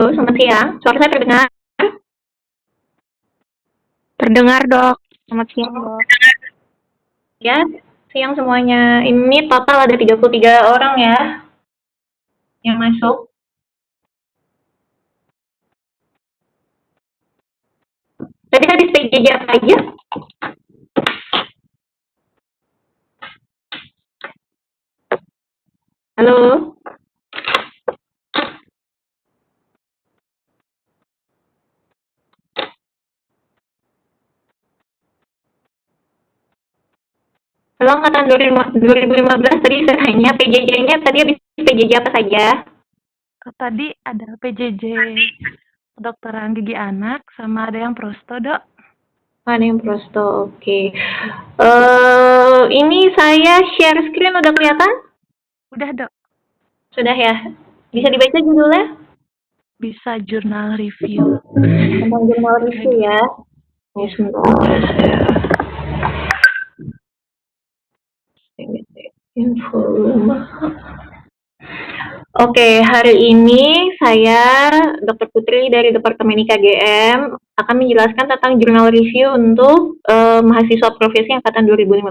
Halo, selamat siang. Suara saya terdengar? Terdengar, Dok. Selamat siang, Dok. Ya, siang semuanya. Ini total ada 33 orang ya yang masuk. Tadi habis PJJ apa aja? Halo? Halo, angkatan 2015 tadi saya tanya PJJ-nya tadi habis PJJ apa saja? Tadi ada PJJ kedokteran gigi anak, sama ada yang prosto, Dok. Ada yang prosto, oke. Ini saya share screen udah kelihatan? Udah, Dok. Sudah ya? Bisa dibaca judulnya? Bisa jurnal review. Tentang jurnal review ya. Ini sebentar. Info rumah. Oke, hari ini saya Dr. Putri dari Departemen IKGM akan menjelaskan tentang jurnal review untuk mahasiswa profesi angkatan 2015.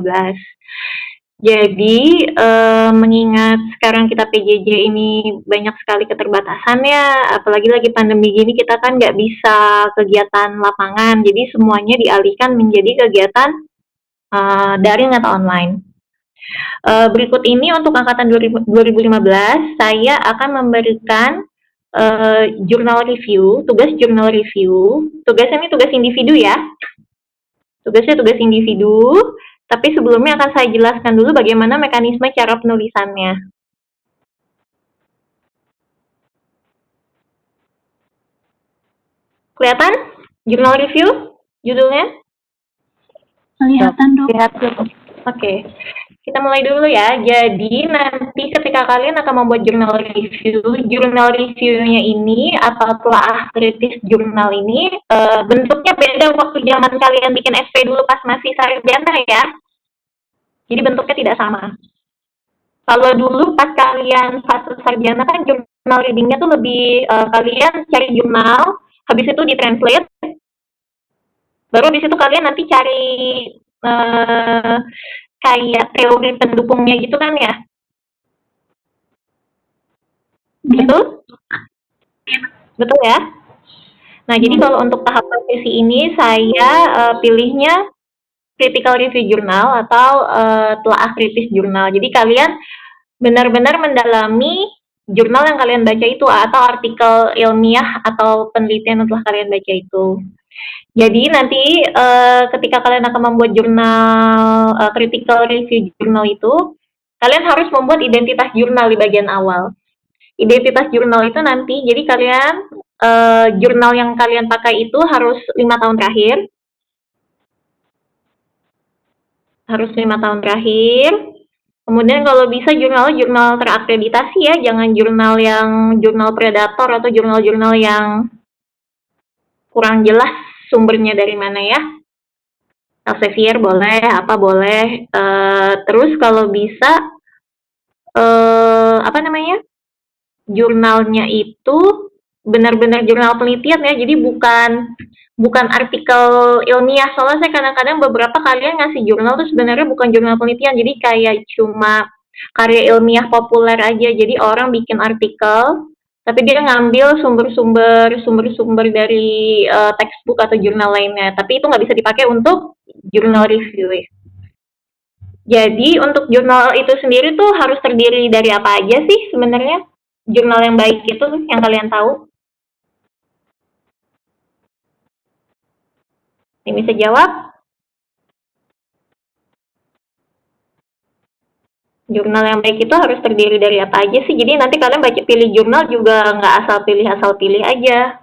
Jadi, mengingat sekarang kita PJJ ini banyak sekali keterbatasan ya, apalagi lagi pandemi gini kita kan nggak bisa kegiatan lapangan, jadi semuanya dialihkan menjadi kegiatan daring atau online. Berikut ini untuk angkatan 2015, saya akan memberikan jurnal review, tugas jurnal review. Tugasnya ini tugas individu ya. Tugasnya tugas individu, tapi sebelumnya akan saya jelaskan dulu bagaimana mekanisme cara penulisannya. Kelihatan? Jurnal review judulnya? Kelihatan, Dok. Lihat, Dok. Oke, kita mulai dulu ya. Jadi nanti ketika kalian akan membuat jurnal reviewnya ini atau telaah kritis jurnal ini bentuknya beda waktu zaman kalian bikin SP dulu pas masih sarjana ya. Jadi bentuknya tidak sama. Kalau dulu pas kalian fase sarjana kan jurnal readingnya tuh lebih kalian cari jurnal, habis itu ditranslate, baru di situ kalian nanti cari kayak teori pendukungnya gitu kan ya? Betul? Betul ya? Nah, jadi kalau untuk tahap profesi ini saya pilihnya critical review journal atau telaah kritis jurnal. Jadi kalian benar-benar mendalami jurnal yang kalian baca itu atau artikel ilmiah atau penelitian yang telah kalian baca itu. Jadi nanti ketika kalian akan membuat jurnal critical review jurnal itu, kalian harus membuat identitas jurnal di bagian awal. Identitas jurnal itu nanti, jadi kalian jurnal yang kalian pakai itu harus 5 tahun terakhir. Harus 5 tahun terakhir. Kemudian kalau bisa jurnal terakreditasi ya, jangan jurnal predator atau jurnal-jurnal yang kurang jelas sumbernya dari mana ya. Elsevier boleh, apa boleh. Terus kalau bisa apa namanya? Jurnalnya itu benar-benar jurnal penelitian ya, jadi bukan artikel ilmiah. Soalnya saya kadang-kadang beberapa kalian ngasih jurnal tuh sebenarnya bukan jurnal penelitian, jadi kayak cuma karya ilmiah populer aja. Jadi orang bikin artikel, tapi dia ngambil sumber-sumber dari textbook atau jurnal lainnya. Tapi itu nggak bisa dipakai untuk jurnal review ya. Jadi untuk jurnal itu sendiri tuh harus terdiri dari apa aja sih sebenarnya? Jurnal yang baik itu yang kalian tahu? Ini bisa jawab? Jurnal yang baik itu harus terdiri dari apa aja sih? Jadi nanti kalian baca pilih jurnal juga nggak asal pilih aja.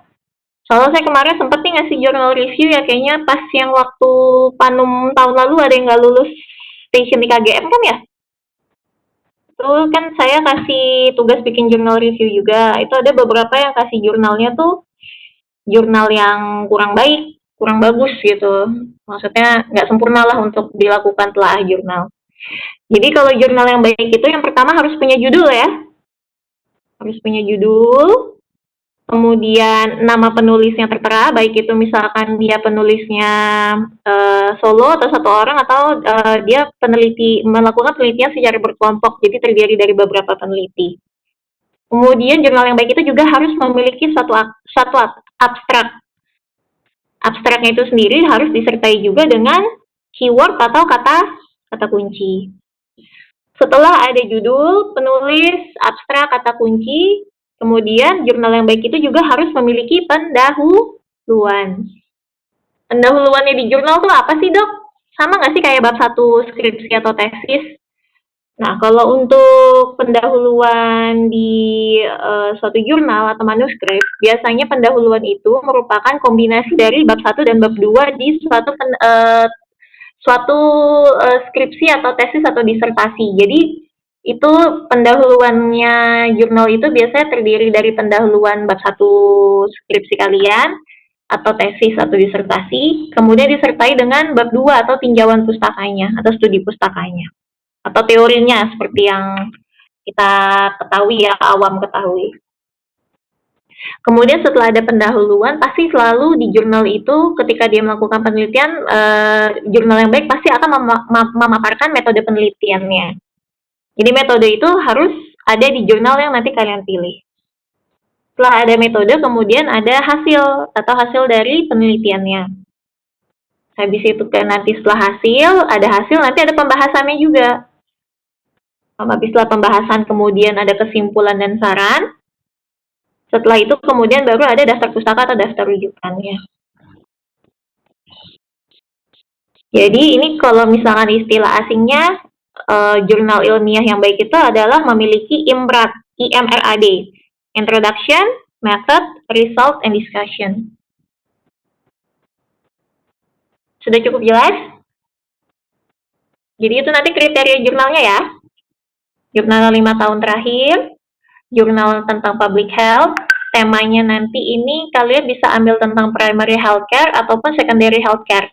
Soalnya saya kemarin sempat nih ngasih jurnal review ya, kayaknya pas yang waktu Panum tahun lalu ada yang nggak lulus station di KGM kan ya? Itu kan saya kasih tugas bikin jurnal review juga. Itu ada beberapa yang kasih jurnalnya tuh jurnal yang kurang baik, kurang bagus gitu. Maksudnya nggak sempurna lah untuk dilakukan telaah jurnal. Jadi kalau jurnal yang baik itu yang pertama harus punya judul ya. Harus punya judul. kemudian nama penulisnya tertera, baik itu misalkan dia penulisnya solo atau satu orang, atau dia melakukan penelitian secara berkelompok, jadi terdiri dari beberapa peneliti. Kemudian jurnal yang baik itu juga harus memiliki satu abstrak. Abstraknya itu sendiri harus disertai juga dengan keyword atau kata kunci. Setelah ada judul, penulis, abstrak, kata kunci, kemudian jurnal yang baik itu juga harus memiliki pendahuluan. Pendahuluannya di jurnal tuh apa sih, Dok? Sama nggak sih kayak bab 1 skripsi atau tesis? Nah, kalau untuk pendahuluan di suatu jurnal atau manuskrip, biasanya pendahuluan itu merupakan kombinasi dari bab 1 dan bab 2 di suatu skripsi atau tesis atau disertasi. Jadi itu pendahuluannya jurnal itu biasanya terdiri dari pendahuluan bab 1 skripsi kalian atau tesis atau disertasi, kemudian disertai dengan bab 2 atau tinjauan pustakanya atau studi pustakanya atau teorinya seperti yang kita ketahui ya, awam ketahui. Kemudian setelah ada pendahuluan, pasti selalu di jurnal itu ketika dia melakukan penelitian, jurnal yang baik pasti akan memaparkan metode penelitiannya. Jadi metode itu harus ada di jurnal yang nanti kalian pilih. Setelah ada metode, kemudian ada hasil atau hasil dari penelitiannya. Habis itu kan nanti setelah hasil, nanti ada pembahasannya juga. Habis setelah pembahasan kemudian ada kesimpulan dan saran. Setelah itu kemudian baru ada daftar pustaka atau daftar rujukannya. Jadi ini kalau misalkan istilah asingnya, jurnal ilmiah yang baik itu adalah memiliki IMRAD, Introduction, Method, Result, and Discussion. Sudah cukup jelas? Jadi itu nanti kriteria jurnalnya ya. Jurnal 5 tahun terakhir, jurnal tentang public health, temanya nanti ini kalian bisa ambil tentang primary healthcare ataupun secondary healthcare.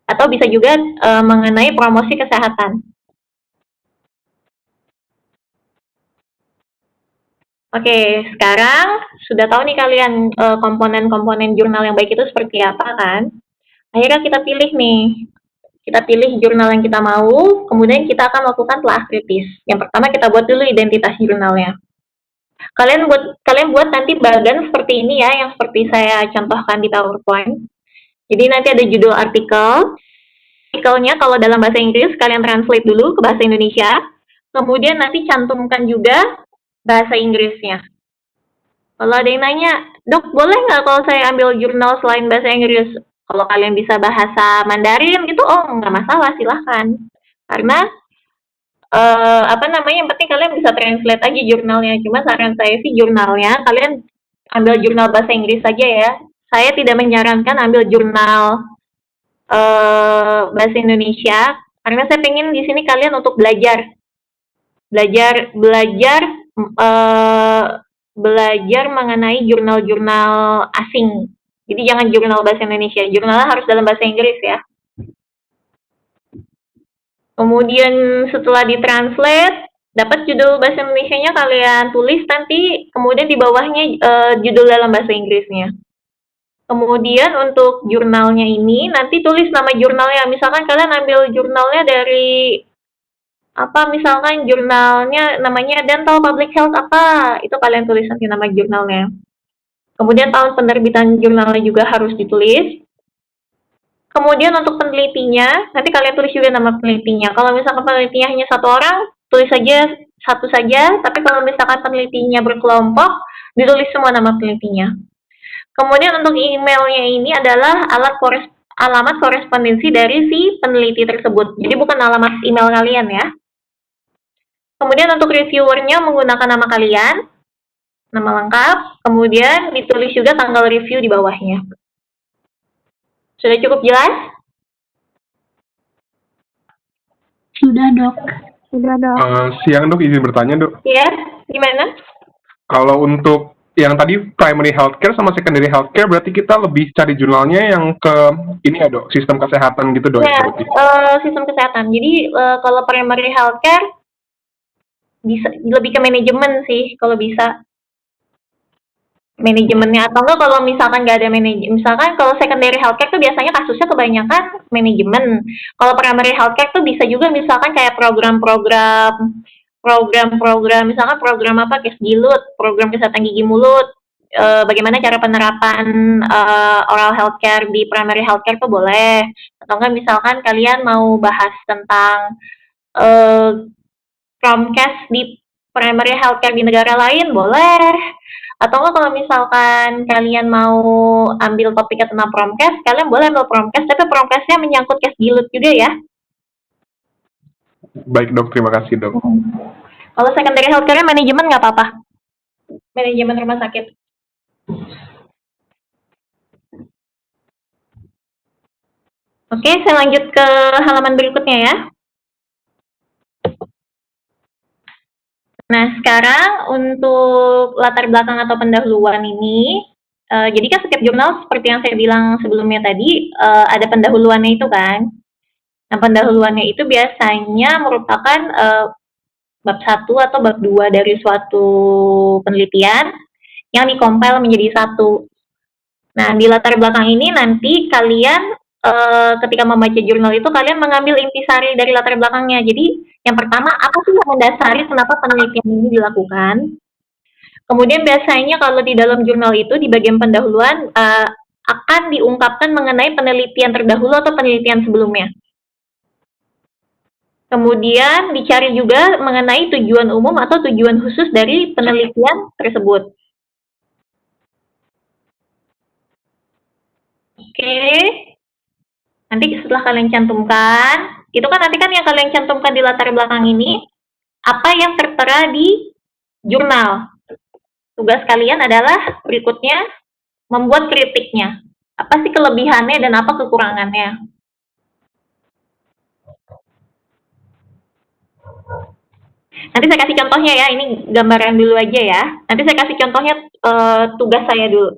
Atau bisa juga mengenai promosi kesehatan. Oke, sekarang sudah tahu nih kalian komponen-komponen jurnal yang baik itu seperti apa kan? Akhirnya kita pilih nih. Kita pilih jurnal yang kita mau, kemudian kita akan melakukan telah kritis. Yang pertama kita buat dulu identitas jurnalnya. Kalian buat nanti bagan seperti ini ya, yang seperti saya contohkan di PowerPoint. Jadi nanti ada judul artikel. Artikelnya kalau dalam bahasa Inggris kalian translate dulu ke bahasa Indonesia. Kemudian nanti cantumkan juga bahasa Inggrisnya. Kalau ada yang nanya, Dok, boleh nggak kalau saya ambil jurnal selain bahasa Inggris? Kalau kalian bisa bahasa Mandarin gitu, oh nggak masalah, silahkan. Karena yang penting kalian bisa translate aja jurnalnya. Cuma saran saya sih jurnalnya kalian ambil jurnal bahasa Inggris saja ya. Saya tidak menyarankan ambil jurnal bahasa Indonesia karena saya pengen di sini kalian untuk belajar mengenai jurnal-jurnal asing. Jadi jangan jurnal bahasa Indonesia, jurnalnya harus dalam bahasa Inggris ya. Kemudian setelah ditranslate, dapat judul bahasa Indonesianya kalian tulis nanti, kemudian di bawahnya judul dalam bahasa Inggrisnya. Kemudian untuk jurnalnya ini, nanti tulis nama jurnalnya. Misalkan kalian ambil jurnalnya dari misalkan jurnalnya namanya Dental Public Health itu kalian tulis nanti nama jurnalnya. Kemudian tahun penerbitan jurnalnya juga harus ditulis. Kemudian untuk penelitinya, nanti kalian tulis juga nama penelitinya. Kalau misalkan penelitinya hanya satu orang, tulis saja satu saja. Tapi kalau misalkan penelitinya berkelompok, ditulis semua nama penelitinya. Kemudian untuk emailnya ini adalah alamat korespondensi dari si peneliti tersebut. Jadi bukan alamat email kalian ya. Kemudian untuk reviewernya menggunakan nama kalian, nama lengkap, kemudian ditulis juga tanggal review di bawahnya. Sudah cukup jelas? Sudah, Dok. Sudah, Dok. Siang, Dok. Izin bertanya, Dok. Iya, gimana? Kalau untuk yang tadi primary healthcare sama secondary healthcare, berarti kita lebih cari jurnalnya yang ke ini ya, Dok, sistem kesehatan gitu, Dok? Ya, sistem kesehatan. Jadi kalau primary healthcare bisa lebih ke manajemen sih kalau bisa. manajemennya, atau enggak kalau misalkan nggak ada manajemen, misalkan kalau secondary healthcare tuh biasanya kasusnya kebanyakan manajemen. Kalau primary healthcare tuh bisa juga misalkan kayak program-program misalkan program apa, kes gilut, program kesehatan gigi mulut, bagaimana cara penerapan oral healthcare di primary healthcare tuh boleh. Atau enggak misalkan kalian mau bahas tentang Promkes di primary healthcare di negara lain boleh. Atau enggak kalau misalkan kalian mau ambil topiknya tentang Promkes, kalian boleh ambil Promkes, tapi Promkesnya menyangkut kes gilut juga ya. Baik dok, terima kasih dok. Kalau secondary healthcare manajemen nggak apa-apa. Manajemen rumah sakit. Oke, saya lanjut ke halaman berikutnya ya. Nah, sekarang untuk latar belakang atau pendahuluan ini, jadi kan setiap jurnal seperti yang saya bilang sebelumnya tadi, ada pendahuluannya itu kan. Nah, pendahuluannya itu biasanya merupakan bab 1 atau bab 2 dari suatu penelitian yang dikompil menjadi satu. Nah, di latar belakang ini nanti kalian ketika membaca jurnal itu kalian mengambil intisari dari latar belakangnya. Jadi yang pertama, apa sih yang mendasari kenapa penelitian ini dilakukan? Kemudian biasanya kalau di dalam jurnal itu di bagian pendahuluan akan diungkapkan mengenai penelitian terdahulu atau penelitian sebelumnya. Kemudian dicari juga mengenai tujuan umum atau tujuan khusus dari penelitian tersebut. Oke. Nanti setelah kalian cantumkan, itu kan nanti kan yang kalian cantumkan di latar belakang ini, apa yang tertera di jurnal. Tugas kalian adalah berikutnya membuat kritiknya. Apa sih kelebihannya dan apa kekurangannya? Nanti saya kasih contohnya ya, ini gambaran dulu aja ya. Nanti saya kasih contohnya tugas saya dulu.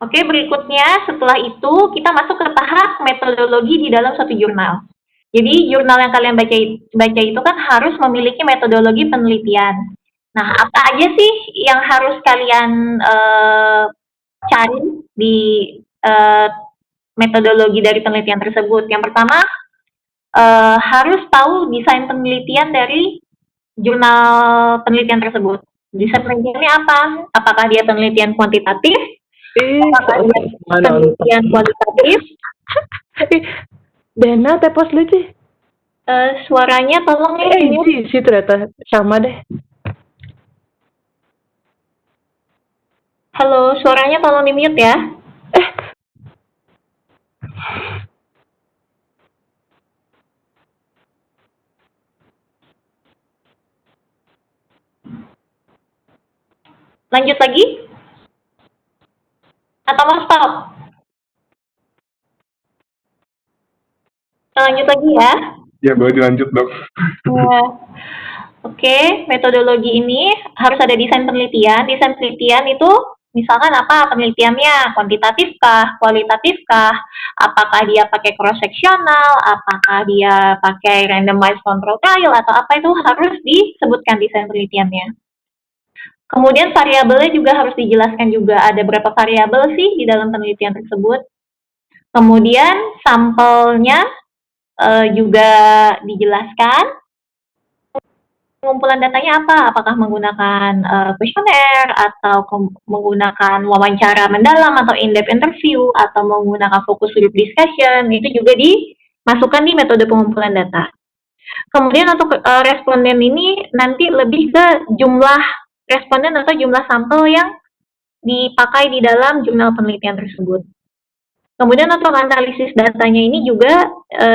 Oke, berikutnya setelah itu kita masuk ke tahap metodologi di dalam suatu jurnal. Jadi jurnal yang kalian baca itu kan harus memiliki metodologi penelitian. Nah, apa aja sih yang harus kalian cari di metodologi dari penelitian tersebut? Yang pertama, harus tahu desain penelitian dari jurnal penelitian tersebut. Desain penelitiannya apa? Apakah dia penelitian kuantitatif? Apakah dia penelitian kualitatif? Dena tepos lucu. Suaranya tolong ya. Si ternyata sama deh. Halo, suaranya tolong di-mute ya. Lanjut lagi? Atau mau stop? Lanjut lagi ya? Ya, boleh dilanjut dok. Oke, metodologi ini harus ada desain penelitian. Desain penelitian itu misalkan apa penelitiannya, kuantitatif kah, kualitatif kah, apakah dia pakai cross sectional, apakah dia pakai randomized control trial atau apa, itu harus disebutkan desain penelitiannya. Kemudian variabelnya juga harus dijelaskan juga, ada berapa variabel sih di dalam penelitian tersebut. Kemudian sampelnya juga dijelaskan. Pengumpulan datanya apa? Apakah menggunakan kuesioner atau menggunakan wawancara mendalam atau in-depth interview atau menggunakan focus group discussion, itu juga dimasukkan di metode pengumpulan data. Kemudian untuk responden ini nanti lebih ke jumlah responden atau jumlah sampel yang dipakai di dalam jurnal penelitian tersebut. Kemudian untuk analisis datanya ini juga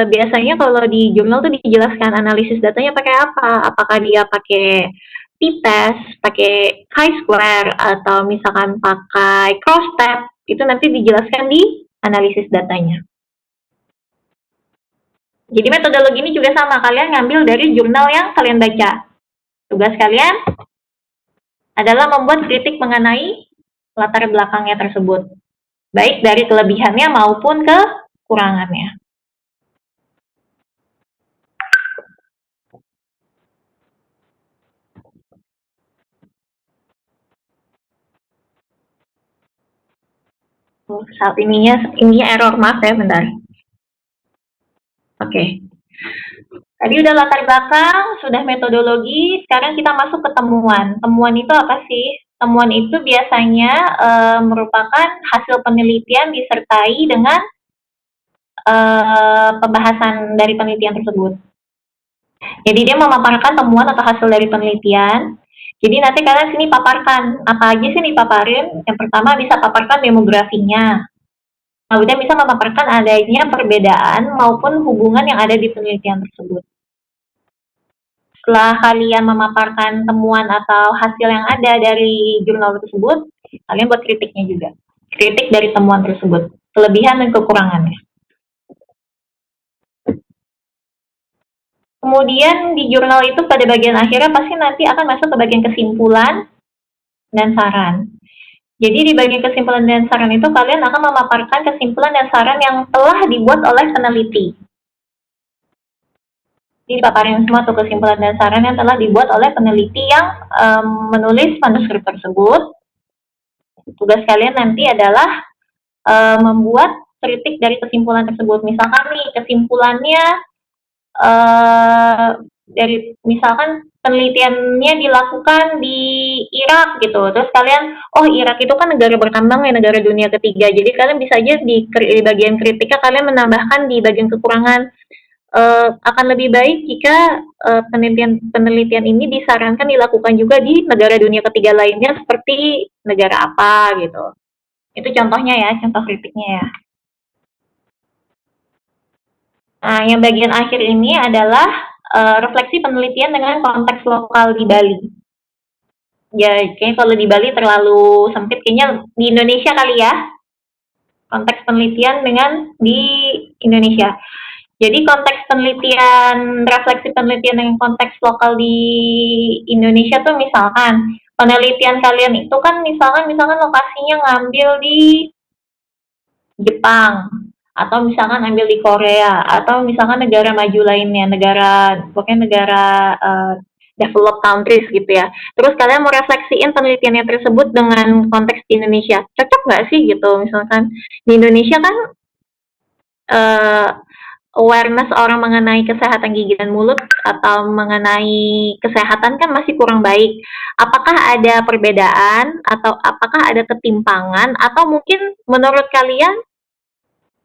biasanya kalau di jurnal tuh dijelaskan analisis datanya pakai apa. Apakah dia pakai t-test, pakai chi-square, atau misalkan pakai cross-step, itu nanti dijelaskan di analisis datanya. Jadi metodologi ini juga sama, kalian ngambil dari jurnal yang kalian baca. Tugas kalian adalah membuat kritik mengenai latar belakangnya tersebut, baik dari kelebihannya maupun kekurangannya. Saat ininya error, maaf ya, bentar. Oke. Tadi udah latar belakang, sudah metodologi, sekarang kita masuk ke temuan. Temuan itu apa sih? Temuan itu biasanya merupakan hasil penelitian disertai dengan pembahasan dari penelitian tersebut. Jadi dia memaparkan temuan atau hasil dari penelitian. Jadi nanti kalian sini paparkan, apa aja sih dipaparin? Yang pertama bisa paparkan demografinya. Kemudian bisa memaparkan adanya perbedaan maupun hubungan yang ada di penelitian tersebut. Setelah kalian memaparkan temuan atau hasil yang ada dari jurnal tersebut, kalian buat kritiknya juga. Kritik dari temuan tersebut, kelebihan dan kekurangannya. Kemudian di jurnal itu pada bagian akhirnya pasti nanti akan masuk ke bagian kesimpulan dan saran. Jadi di bagian kesimpulan dan saran itu kalian akan memaparkan kesimpulan dan saran yang telah dibuat oleh peneliti. Jadi paparin semua tuh kesimpulan dan saran yang telah dibuat oleh peneliti yang menulis manuskrip tersebut. Tugas kalian nanti adalah membuat kritik dari kesimpulan tersebut. Misalkan nih kesimpulannya dari misalkan penelitiannya dilakukan di Irak gitu, terus kalian, oh Irak itu kan negara berkembang ya, negara dunia ketiga, jadi kalian bisa aja di bagian kritiknya kalian menambahkan di bagian kekurangan. Akan lebih baik jika penelitian ini disarankan dilakukan juga di negara dunia ketiga lainnya seperti negara apa gitu. Itu contohnya ya, contoh kritiknya ya. Nah, yang bagian akhir ini adalah refleksi penelitian dengan konteks lokal di Bali. Ya, kayaknya kalau di Bali terlalu sempit, kayaknya di Indonesia kali ya. Konteks penelitian dengan di Indonesia. Jadi konteks penelitian, refleksi penelitian dengan konteks lokal di Indonesia tuh misalkan, penelitian kalian itu kan misalkan lokasinya ngambil di Jepang, atau misalkan ambil di Korea, atau misalkan negara maju lainnya, pokoknya negara developed countries gitu ya. Terus kalian mau refleksiin penelitiannya tersebut dengan konteks di Indonesia. Cocok nggak sih gitu? Misalkan di Indonesia kan awareness orang mengenai kesehatan gigi dan mulut atau mengenai kesehatan kan masih kurang baik. Apakah ada perbedaan atau apakah ada ketimpangan atau mungkin menurut kalian,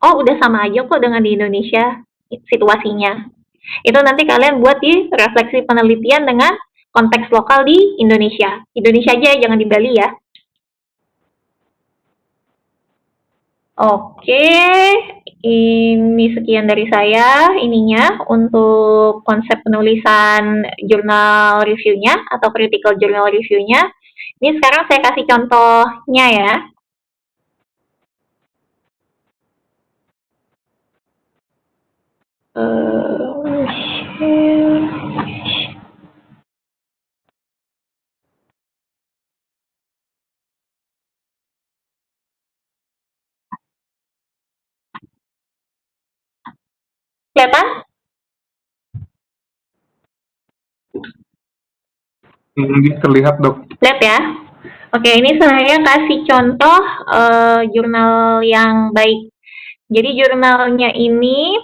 oh udah sama aja kok dengan di Indonesia situasinya. Itu nanti kalian buat di refleksi penelitian dengan konteks lokal di Indonesia. Indonesia aja, jangan di Bali ya. Oke, ini sekian dari saya ininya untuk konsep penulisan jurnal review-nya atau critical journal review-nya. Ini sekarang saya kasih contohnya ya. Kelihatan? Terlihat dok. Lihat ya. Oke, ini saya kasih contoh jurnal yang baik. Jadi jurnalnya ini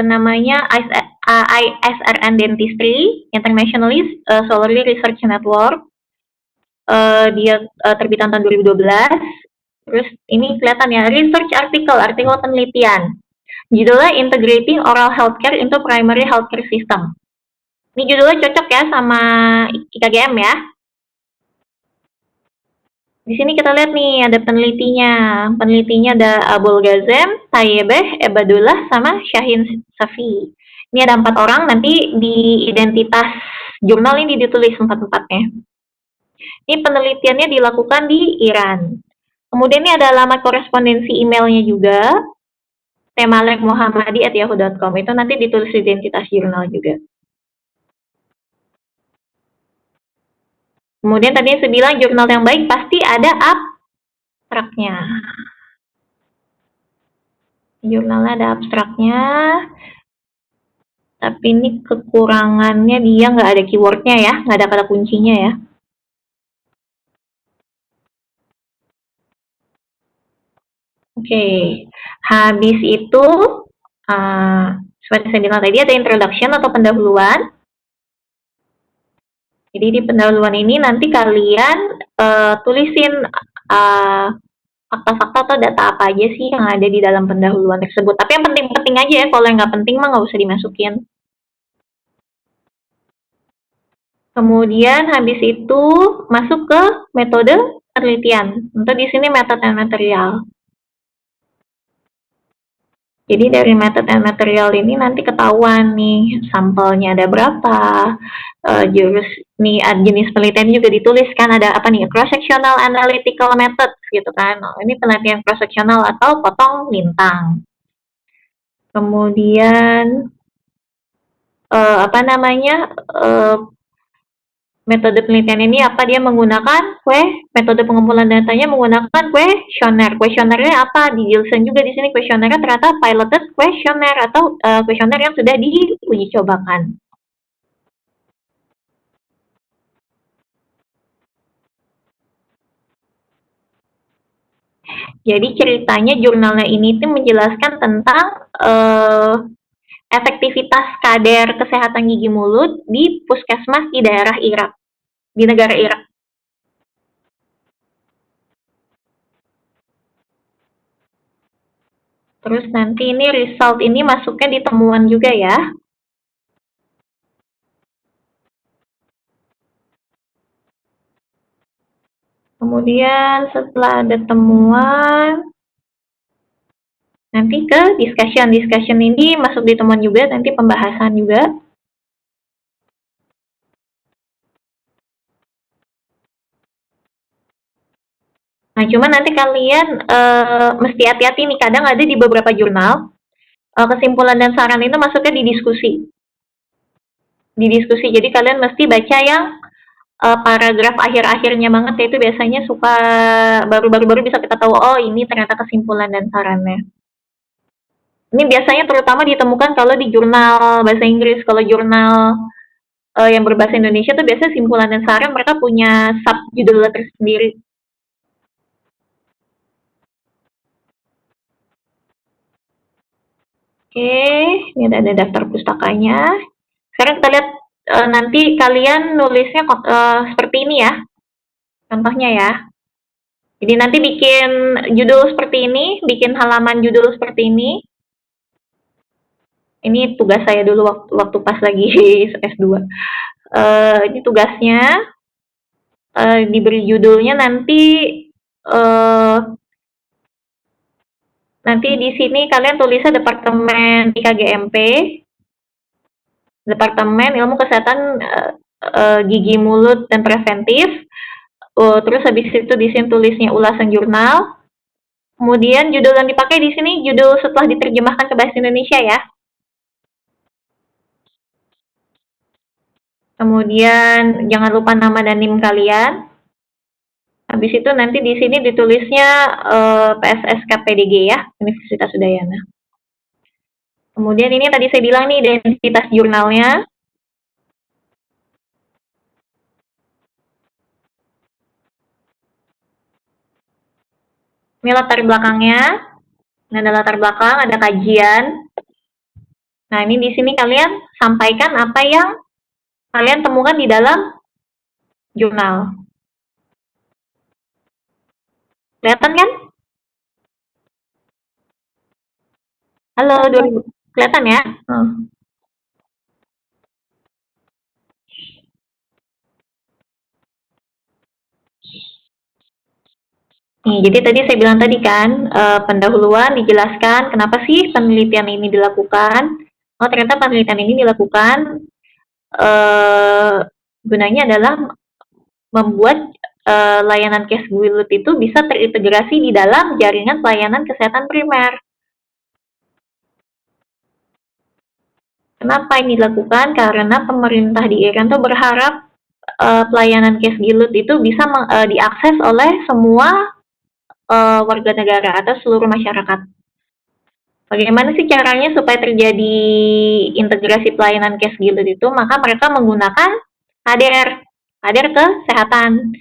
namanya ISRN Dentistry Internationally Scholarly Research Network. Dia terbitan tahun 2012. Terus ini kelihatan ya, research artikel penelitian. Judulnya Integrating Oral Healthcare into Primary Healthcare System. Ini judulnya cocok ya sama IKGM ya. Di sini kita lihat nih ada penelitinya. Penelitinya ada Abul Ghazem, Tayyibeh, Ebadullah, sama Shahin Safi. Ini ada 4 orang, nanti di identitas jurnal ini ditulis 4-4-nya. Ini penelitiannya dilakukan di Iran. Kemudian ini ada alamat korespondensi emailnya juga, temalekmuhammadi@yahoo.com. Itu nanti ditulis identitas jurnal juga. Kemudian tadi saya bilang jurnal yang baik pasti ada abstraknya. Jurnalnya ada abstraknya. Tapi ini kekurangannya dia nggak ada keywordnya ya, nggak ada kata kuncinya ya. Oke, habis itu seperti saya bilang tadi ada introduction atau pendahuluan. Jadi di pendahuluan ini nanti kalian tulisin fakta-fakta atau data apa aja sih yang ada di dalam pendahuluan tersebut. Tapi yang penting-penting aja ya, kalau yang nggak penting mah nggak usah dimasukin. Kemudian habis itu masuk ke metode penelitian. Untuk di sini metode dan material. Jadi dari metode dan material ini nanti ketahuan nih sampelnya ada berapa, jenis penelitian juga ditulis kan, ada apa nih, cross sectional analytical method gitu kan. Ini penelitian cross sectional atau potong lintang. Kemudian metode penelitian ini apa, dia menggunakan metode pengumpulan datanya menggunakan kuesioner. Kuesionernya apa? Dijelaskan juga di sini, kuesionernya ternyata piloted questionnaire atau kuesioner yang sudah diuji cobakan. Jadi ceritanya jurnalnya ini tuh menjelaskan tentang efektivitas kader kesehatan gigi mulut di puskesmas di daerah Irak, di negara Irak. Terus nanti ini result ini masuknya di temuan juga ya. Kemudian setelah ada temuan, nanti ke discussion. Discussion ini masuk di temuan juga, nanti pembahasan juga. Nah, cuman nanti kalian mesti hati-hati nih, kadang ada di beberapa jurnal, kesimpulan dan saran itu masuknya di diskusi. Di diskusi, jadi kalian mesti baca yang paragraf akhir-akhirnya banget, yaitu biasanya suka baru-baru bisa kita tahu, oh ini ternyata kesimpulan dan sarannya. Ini biasanya terutama ditemukan kalau di jurnal bahasa Inggris. Kalau jurnal yang berbahasa Indonesia tuh biasanya simpulan dan saran mereka punya subjudul tersendiri. Oke, ini ada daftar pustakanya. Sekarang kita lihat nanti kalian nulisnya seperti ini ya. Contohnya ya. Jadi nanti bikin judul seperti ini, bikin halaman judul seperti ini. Ini tugas saya dulu waktu pas lagi S2. Ini tugasnya, diberi judulnya nanti di sini kalian tulisnya Departemen IKGMP, Departemen Ilmu Kesehatan Gigi Mulut dan Preventif. Terus habis itu di sini tulisnya ulasan jurnal. Kemudian judul yang dipakai di sini judul setelah diterjemahkan ke bahasa Indonesia ya. Kemudian jangan lupa nama dan NIM kalian. Habis itu nanti di sini ditulisnya PSSKPDG ya, Universitas Udayana. Kemudian ini tadi saya bilang nih identitas jurnalnya. Ini latar belakangnya. Ini ada latar belakang, ada kajian. Nah, ini di sini kalian sampaikan apa yang kalian temukan di dalam jurnal. Kelihatan kan? Halo, kelihatan ya? Nih, jadi tadi saya bilang tadi kan, pendahuluan dijelaskan kenapa sih penelitian ini dilakukan. Oh, ternyata penelitian ini dilakukan gunanya adalah membuat layanan Kes Guilut itu bisa terintegrasi di dalam jaringan pelayanan kesehatan primer. Kenapa ini dilakukan? Karena pemerintah di Iran tuh berharap pelayanan Kes Guilut itu bisa diakses oleh semua warga negara atau seluruh masyarakat. Bagaimana sih caranya supaya terjadi integrasi pelayanan Kes Guilut itu? Maka mereka menggunakan kader kesehatan.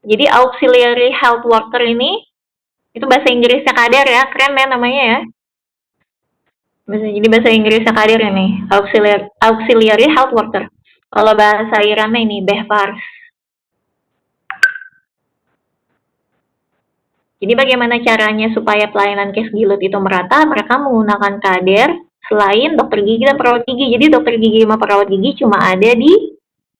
Jadi auxiliary health worker ini Itu bahasa Inggrisnya kader ya, keren ya namanya ya. Jadi bahasa Inggrisnya kader ini, auxiliary health worker. Kalau bahasa Irannya ini behpars. Jadi bagaimana caranya supaya pelayanan case gilut itu merata? Mereka menggunakan kader selain dokter gigi dan perawat gigi. Jadi dokter gigi sama perawat gigi cuma ada di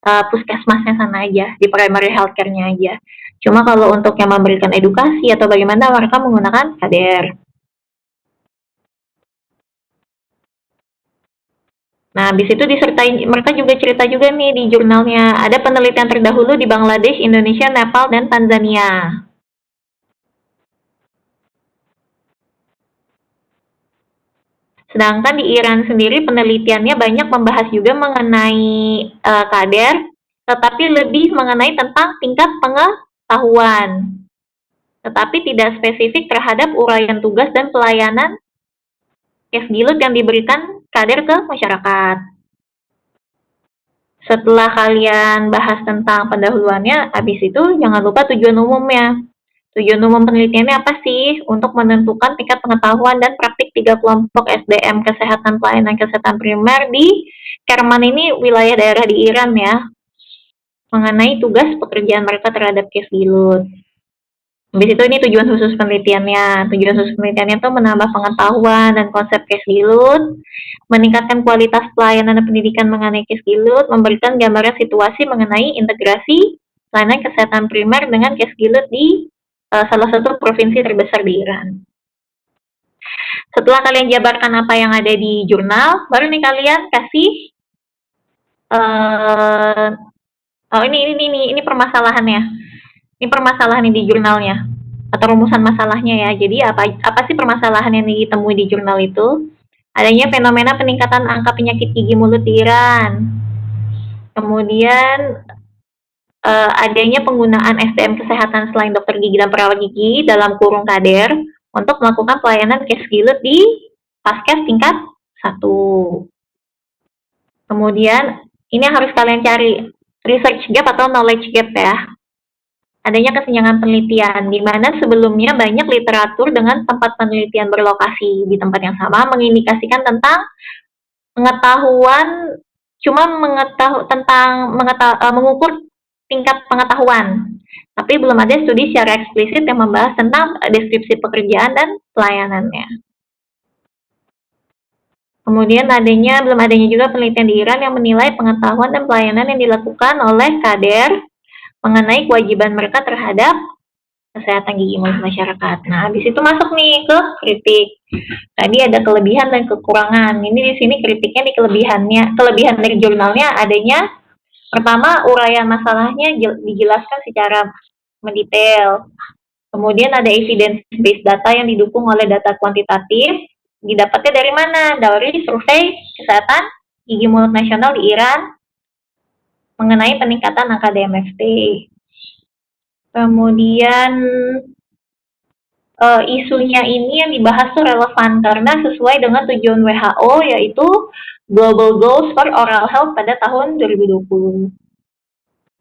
puskesmasnya sana aja, di primary healthcare-nya aja. Cuma kalau untuk yang memberikan edukasi atau bagaimana, mereka menggunakan kader. Nah, habis itu disertai, mereka juga cerita juga nih di jurnalnya, ada penelitian terdahulu di Bangladesh, Indonesia, Nepal, dan Tanzania. Sedangkan di Iran sendiri penelitiannya banyak membahas juga mengenai kader, tetapi lebih mengenai tentang tingkat pengetahuan. Tetapi tidak spesifik terhadap uraian tugas dan pelayanan case gilut yang diberikan kader ke masyarakat. Setelah kalian bahas tentang pendahuluannya, habis itu jangan lupa tujuan umumnya. Tujuan umum penelitiannya apa sih? Untuk menentukan tingkat pengetahuan dan praktik 3 kelompok SDM kesehatan pelayanan kesehatan primer di Kerman ini wilayah daerah di Iran ya. Mengenai tugas pekerjaan mereka terhadap case gilut. Habis itu ini tujuan khusus penelitiannya. Tujuan khusus penelitiannya itu menambah pengetahuan dan konsep case gilut, meningkatkan kualitas pelayanan dan pendidikan mengenai case gilut, memberikan gambaran situasi mengenai integrasi pelayanan kesehatan primer dengan case gilut di salah satu provinsi terbesar di Iran. Setelah kalian jabarkan apa yang ada di jurnal, baru nih kalian kasih ini permasalahannya. Ini permasalahan di jurnalnya atau rumusan masalahnya ya. Jadi apa sih permasalahan yang ditemui di jurnal itu? Adanya fenomena peningkatan angka penyakit gigi mulut di Iran. Kemudian adanya penggunaan SDM kesehatan selain dokter gigi dan perawat gigi dalam kurung kader untuk melakukan pelayanan case gilut di paskes tingkat 1. Kemudian ini harus kalian cari research gap atau knowledge gap ya. Adanya kesenjangan penelitian, di mana sebelumnya banyak literatur dengan tempat penelitian berlokasi di tempat yang sama mengindikasikan tentang pengetahuan, cuma mengukur tingkat pengetahuan, tapi belum ada studi secara eksplisit yang membahas tentang deskripsi pekerjaan dan pelayanannya. Kemudian belum adanya juga penelitian di Iran yang menilai pengetahuan dan pelayanan yang dilakukan oleh kader mengenai kewajiban mereka terhadap kesehatan gigi mulut masyarakat. Nah, habis itu masuk nih ke kritik. Tadi ada kelebihan dan kekurangan. Ini di sini kritiknya di kelebihannya. Kelebihan dari jurnalnya adanya pertama, uraian masalahnya dijelaskan secara mendetail. Kemudian ada evidence-based data yang didukung oleh data kuantitatif. Didapatnya dari mana? Dari survei kesehatan gigi mulut nasional di Iran mengenai peningkatan angka DMFT. Kemudian isunya ini yang dibahas tuh relevan karena sesuai dengan tujuan WHO yaitu Global Goals for Oral Health pada tahun 2020.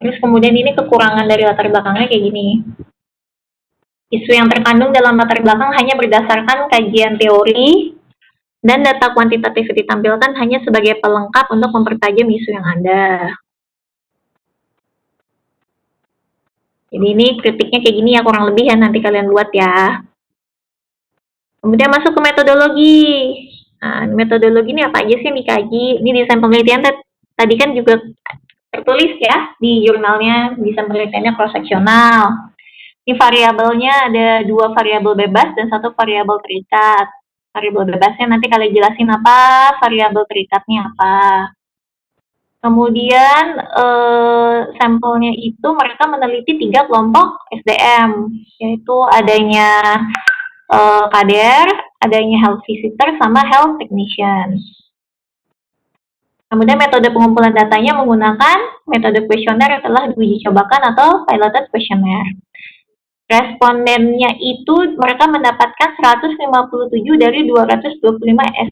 Terus kemudian ini kekurangan dari latar belakangnya kayak gini. Isu yang terkandung dalam latar belakang hanya berdasarkan kajian teori dan data kuantitatif ditampilkan hanya sebagai pelengkap untuk mempertajam isu yang ada. Jadi ini kritiknya kayak gini ya, kurang lebih ya, nanti kalian buat ya. Kemudian masuk ke metodologi. Nah, metodologi ini apa aja sih yang dikaji? Ini desain penelitian tadi kan juga tertulis ya di jurnalnya, desain penelitiannya cross-seksional. Ini variabelnya ada 2 variabel bebas dan 1 variabel terikat. Variabel bebasnya nanti kalian jelasin apa, variabel terikatnya apa. Kemudian sampelnya itu mereka meneliti 3 kelompok SDM, yaitu adanya kader, adanya health visitor, sama health technician. Kemudian metode pengumpulan datanya menggunakan metode kuesioner yang telah diuji cobakan atau piloted questionnaire. Respondennya itu mereka mendapatkan 157 dari 225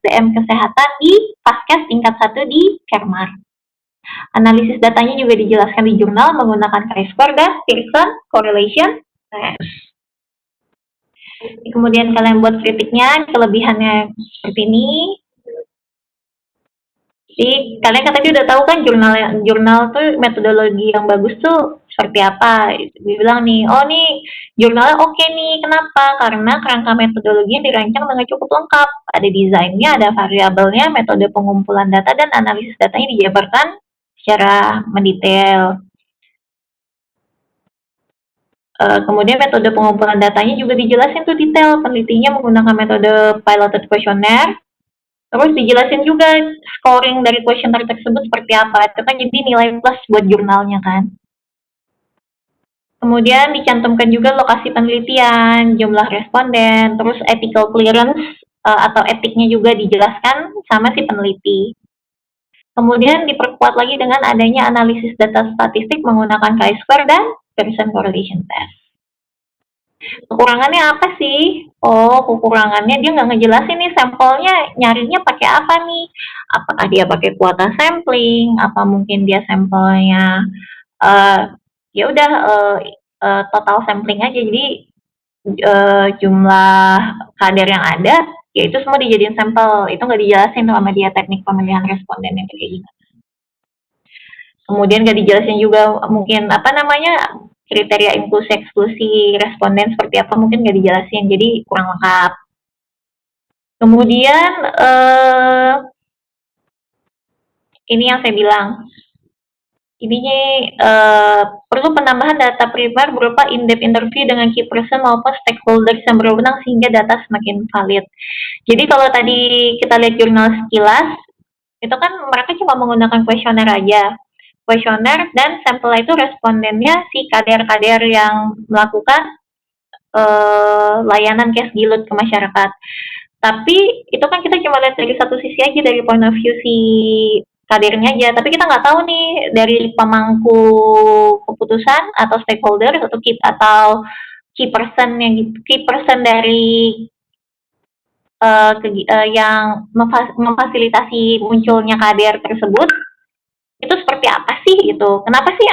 SDM kesehatan di paskes tingkat 1 di Kerman. Analisis datanya juga dijelaskan di jurnal menggunakan chi-square dan Pearson correlation test. Kemudian kalian buat kritiknya, kelebihannya seperti ini. Jadi kalian kan tadi udah tahu kan jurnal tuh metodologi yang bagus tuh seperti apa. Dibilang nih, oh nih jurnalnya oke nih, kenapa? Karena kerangka metodologinya dirancang dengan cukup lengkap. Ada desainnya, ada variabelnya, metode pengumpulan data, dan analisis datanya dijabarkan secara mendetail. Kemudian metode pengumpulan datanya juga dijelasin tuh detail, penelitinya menggunakan metode piloted questionnaire. Terus dijelasin juga scoring dari questionnaire tersebut seperti apa. Itu kan jadi nilai plus buat jurnalnya kan. Kemudian dicantumkan juga lokasi penelitian, jumlah responden, terus ethical clearance atau etiknya juga dijelaskan sama si peneliti. Kemudian diperkuat lagi dengan adanya analisis data statistik menggunakan chi-square dan Pearson correlation test. Kekurangannya apa sih? Oh, kekurangannya dia nggak ngejelasin nih sampelnya nyarinya pakai apa nih? Apakah dia pakai kuota sampling? Apa mungkin dia sampelnya ya udah total sampling aja. Jadi jumlah kadar yang ada ya itu semua dijadiin sampel. Itu nggak dijelasin sama dia teknik pemilihan responden yang kayak gimana. Kemudian nggak dijelasin juga mungkin apa namanya kriteria inklusi eksklusi responden seperti apa mungkin nggak dijelasin, jadi kurang lengkap. Kemudian ini yang saya bilang, ini perlu penambahan data primer berupa in-depth interview dengan key person maupun stakeholders yang berwenang sehingga data semakin valid. Jadi kalau tadi kita lihat jurnal sekilas, itu kan mereka cuma menggunakan kuesioner aja. Kuesioner dan sampel itu respondennya si kader-kader yang melakukan layanan cash gilut ke masyarakat. Tapi itu kan kita cuma lihat dari satu sisi aja, dari point of view si kadernya aja. Tapi kita nggak tahu nih dari pemangku keputusan atau stakeholder atau key person dari yang memfasilitasi munculnya kader tersebut itu seperti apa sih gitu? Kenapa sih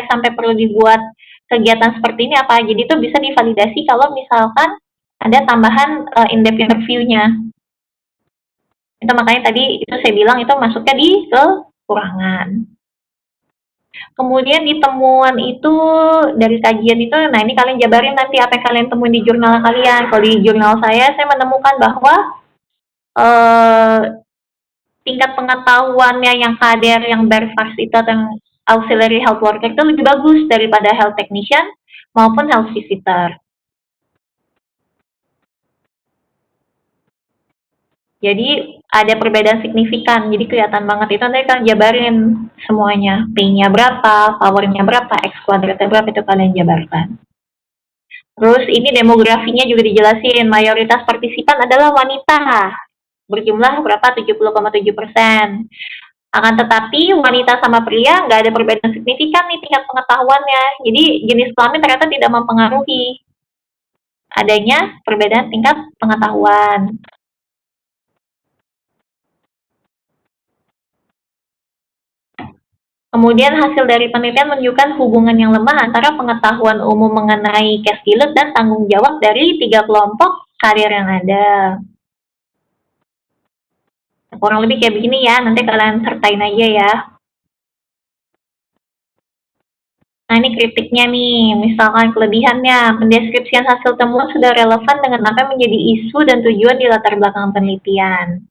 sampai perlu dibuat kegiatan seperti ini apa? Jadi itu bisa divalidasi kalau misalkan ada tambahan in-depth interview-nya. Itu makanya tadi itu saya bilang itu masuknya di kekurangan. Kemudian di temuan itu dari kajian itu, nah ini kalian jabarin nanti apa yang kalian temuin di jurnal kalian. Kalau di jurnal saya menemukan bahwa tingkat pengetahuannya yang kader, yang berfast itu atau yang auxiliary health worker itu lebih bagus daripada health technician maupun health visitor. Jadi ada perbedaan signifikan, jadi kelihatan banget itu nanti kalian jabarin semuanya, P-nya berapa, power-nya berapa, X kuadratnya berapa, itu kalian jabarkan. Terus ini demografinya juga dijelasin, mayoritas partisipan adalah wanita, berjumlah berapa 70,7%. Akan tetapi wanita sama pria nggak ada perbedaan signifikan nih tingkat pengetahuannya. Jadi jenis kelamin ternyata tidak mempengaruhi adanya perbedaan tingkat pengetahuan. Kemudian hasil dari penelitian menunjukkan hubungan yang lemah antara pengetahuan umum mengenai cash gilut dan tanggung jawab dari 3 kelompok karir yang ada. Kurang lebih kayak begini ya, nanti kalian sertain aja ya. Nah ini kritiknya nih, misalkan kelebihannya, pendeskripsian hasil temuan sudah relevan dengan apa yang menjadi isu dan tujuan di latar belakang penelitian.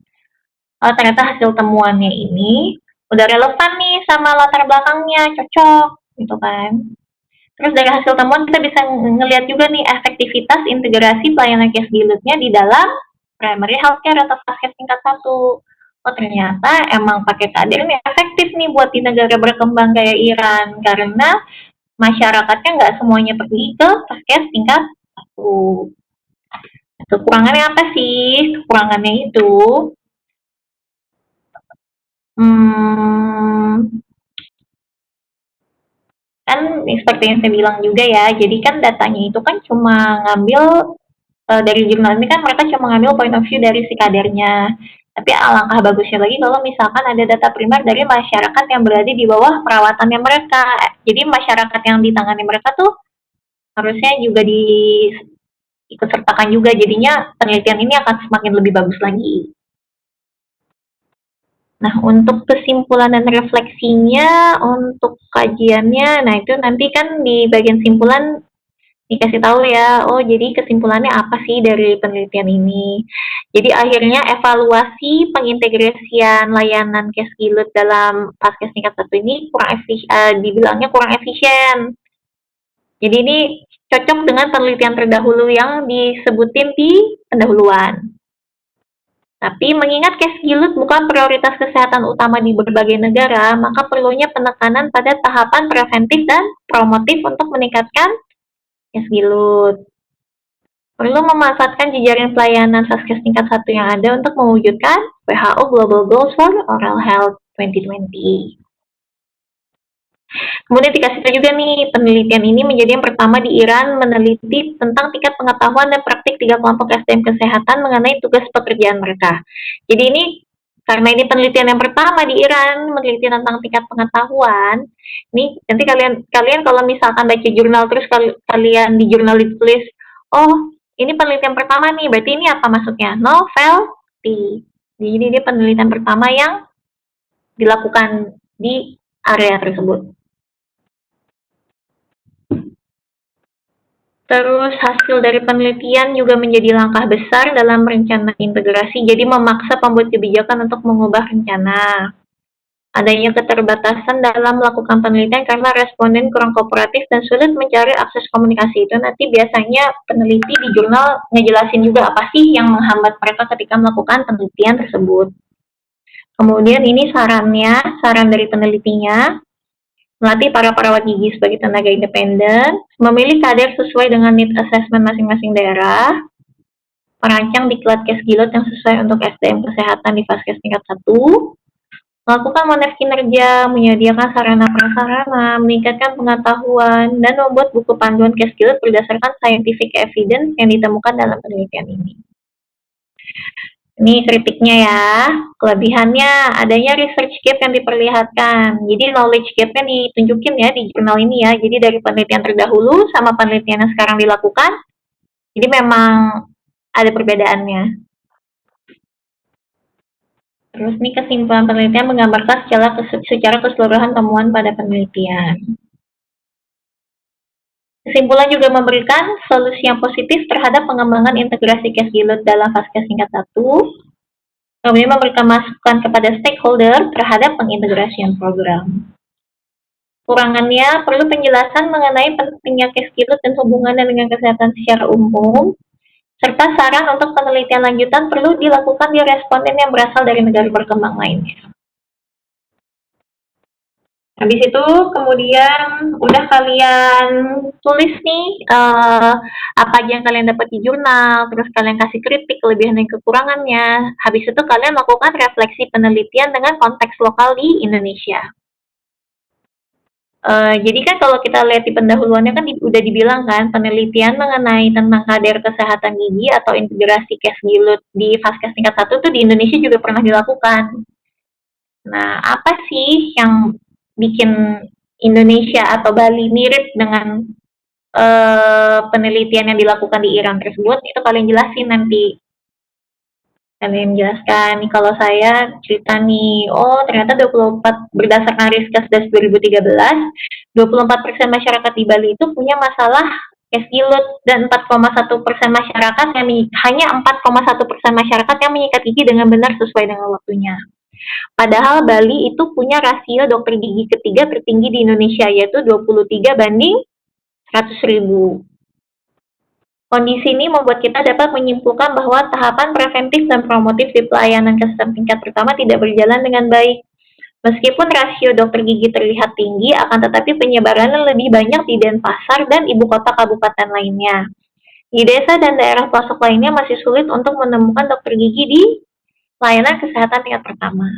Ternyata hasil temuannya ini udah relevan nih sama latar belakangnya, cocok gitu kan. Terus dari hasil temuan kita bisa ngelihat juga nih efektivitas integrasi pelayanan cash gilutnya di dalam primary healthcare atau vaskes tingkat 1. Oh ternyata emang pakai kader ini efektif nih buat di negara berkembang kayak Iran karena masyarakatnya nggak semuanya pergi ke vaskes tingkat 1. Kekurangannya apa sih? Kekurangannya itu kan seperti yang saya bilang juga ya, jadi kan datanya itu kan cuma ngambil dari jurnal ini kan mereka cuma ngambil point of view dari si kadernya. Tapi alangkah bagusnya lagi kalau misalkan ada data primer dari masyarakat yang berada di bawah perawatannya mereka. Jadi masyarakat yang ditangani mereka tuh harusnya juga ikut sertakan juga, jadinya penelitian ini akan semakin lebih bagus lagi. Nah, untuk kesimpulan dan refleksinya, untuk kajiannya, nah itu nanti kan di bagian simpulan dikasih tahu ya, oh jadi kesimpulannya apa sih dari penelitian ini. Jadi akhirnya evaluasi pengintegrasian layanan Casgilut dalam Faskes tingkat 1 ini dibilangnya kurang efisien. Jadi ini cocok dengan penelitian terdahulu yang disebutin di pendahuluan. Tapi mengingat Casgilut bukan prioritas kesehatan utama di berbagai negara, maka perlunya penekanan pada tahapan preventif dan promotif untuk meningkatkan Casgilut. Perlu memanfaatkan jejaring pelayanan Faskes tingkat 1 yang ada untuk mewujudkan WHO Global Goals for Oral Health 2020. Kemudian dikasih tahu juga nih, penelitian ini menjadi yang pertama di Iran meneliti tentang tingkat pengetahuan dan praktik 3 kelompok SDM kesehatan mengenai tugas pekerjaan mereka. Jadi ini, karena ini penelitian yang pertama di Iran meneliti tentang tingkat pengetahuan, nih nanti kalian kalau misalkan baca jurnal terus kalian di jurnal ditulis, oh ini penelitian pertama nih, berarti ini apa maksudnya? Novelty. Jadi ini penelitian pertama yang dilakukan di area tersebut. Terus hasil dari penelitian juga menjadi langkah besar dalam rencana integrasi, jadi memaksa pembuat kebijakan untuk mengubah rencana. Adanya keterbatasan dalam melakukan penelitian karena responden kurang kooperatif dan sulit mencari akses komunikasi itu, nanti biasanya peneliti di jurnal ngejelasin juga apa sih yang menghambat mereka ketika melakukan penelitian tersebut. Kemudian ini saran dari penelitinya, melatih para perawat gigi sebagai tenaga independen, memilih kader sesuai dengan need assessment masing-masing daerah, merancang diklat Casgilut yang sesuai untuk SDM kesehatan di Faskes tingkat 1, melakukan monitor kinerja, menyediakan sarana-prasarana, meningkatkan pengetahuan, dan membuat buku panduan Casgilut berdasarkan scientific evidence yang ditemukan dalam penelitian ini. Ini kritiknya ya, kelebihannya adanya research gap yang diperlihatkan. Jadi knowledge gap-nya ditunjukin ya di jurnal ini ya. Jadi dari penelitian terdahulu sama penelitian yang sekarang dilakukan, jadi memang ada perbedaannya. Terus nih kesimpulan penelitian menggambarkan secara keseluruhan temuan pada penelitian. Kesimpulan juga memberikan solusi yang positif terhadap pengembangan integrasi Casgilut dalam Faskes tingkat 1, kemudian memberikan masukan kepada stakeholder terhadap pengintegrasian program. Kurangannya, perlu penjelasan mengenai pentingnya Casgilut dan hubungannya dengan kesehatan secara umum, serta saran untuk penelitian lanjutan perlu dilakukan di responden yang berasal dari negara berkembang lainnya. Habis itu kemudian udah kalian tulis nih apa aja yang kalian dapat di jurnal, terus kalian kasih kritik kelebihan dan kekurangannya. Habis itu kalian lakukan refleksi penelitian dengan konteks lokal di Indonesia. Jadi kan kalau kita lihat di pendahuluannya kan udah dibilang kan penelitian mengenai tentang kader kesehatan gigi atau integrasi Casgilut di Faskes tingkat 1 tuh di Indonesia juga pernah dilakukan. Nah, apa sih yang bikin Indonesia atau Bali mirip dengan penelitian yang dilakukan di Iran tersebut? Itu kalian jelasin nanti. Kalian jelaskan nih, kalau saya cerita nih, oh ternyata 24 berdasarkan Riskesdas 2013, 24% masyarakat di Bali itu punya masalah Casgilut dan 4,1% masyarakat yang hanya 4,1% masyarakat yang menyikat gigi dengan benar sesuai dengan waktunya. Padahal Bali itu punya rasio dokter gigi ketiga tertinggi di Indonesia, yaitu 23 banding 100.000. Kondisi ini membuat kita dapat menyimpulkan bahwa tahapan preventif dan promotif di pelayanan kesehatan tingkat pertama tidak berjalan dengan baik. Meskipun rasio dokter gigi terlihat tinggi, akan tetapi penyebarannya lebih banyak di Denpasar dan ibu kota kabupaten lainnya. Di desa dan daerah pelosok lainnya masih sulit untuk menemukan dokter gigi di layanan kesehatan tingkat pertama.